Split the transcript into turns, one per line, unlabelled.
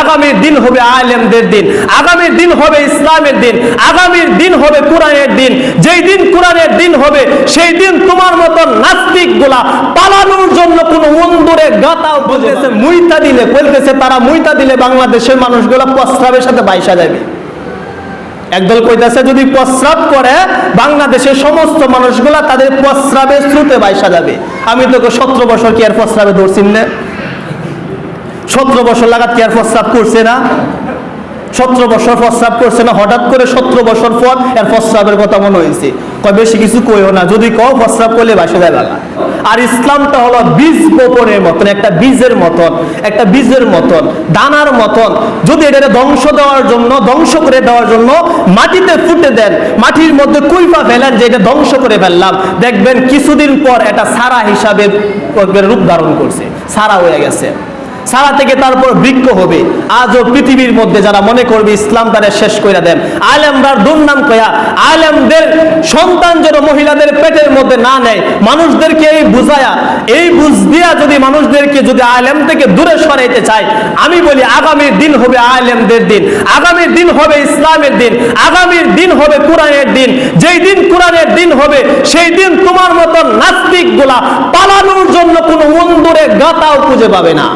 আগামীর দিন হবে আলেমদের দিন, আগামীর দিন হবে ইসলামের দিন, আগামীর দিন হবে কোরআনের দিন। যেই দিন কোরআনের দিন হবে সেই দিন তোমার মতো নাস্তিকগুলা পালানোর জন্য কোন অন্দরে গাতাও বলতেছে মুইতা দিলে, বলতেছে তারা মুইতা দিলে বাংলাদেশের মানুষগুলা প্রস্রাবের সাথে বাইসা যাবে। একদল কইতাছে যদি প্রস্রাব করে বাংলাদেশের সমস্ত মানুষগুলা তাদের প্রস্রাবের স্রোতে বাইসা যাবে। আমি তোকে 17 বছর কি আর প্রস্রাবে ধরছি না? 17 বছর লাগাত কি আর প্রস্রাব করছে না? 17 বছর প্রস্রাব করছে না? হঠাৎ করে 17 বছর পর এর প্রস্রাবের কথা মনে হয়েছে। কয় বেশি কিছু কইও না, যদি কও প্রস্রাব করলে বাসা যায় লাগা। আর ইসলামটা হলো বীজ বপনের মতন, একটা বীজের মতন, একটা বীজের মতন, দানার মতন। যদি এটা ধ্বংস দেওয়ার জন্য, ধ্বংস করে দেওয়ার জন্য মাটিতে ফুটে দেন, মাটির মধ্যে কুইফা ফেলেন যে এটা ধ্বংস করে ফেললাম, দেখবেন কিছুদিন পর এটা সারা হিসাবে রূপ ধারণ করছে, সারা হয়ে গেছে। সারা থেকে তারপর বৃক্ষ হবে। আজও পৃথিবীর মধ্যে যারা মনে করবে ইসলাম তারা শেষ করে দেন, আলেমরার দুর্নাম কয়া, আলেমদের সন্তান যেন মহিলাদের পেটের মধ্যে না নেয়, মানুষদেরকে এই বুঝায়া, এই বুঝ দিয়া যদি মানুষদেরকে যদি আলেম থেকে দূরে সরাইতে চায়, আমি বলি আগামীর দিন হবে আলেমদের দিন, আগামীর দিন হবে ইসলামের দিন, আগামীর দিন হবে কোরআনের দিন। যেই দিন কোরআনের দিন হবে সেই দিন তোমার মতো নাস্তিকগুলা পালানোর জন্য কোনো অন্দরে গাতাও খুঁজে পাবে না।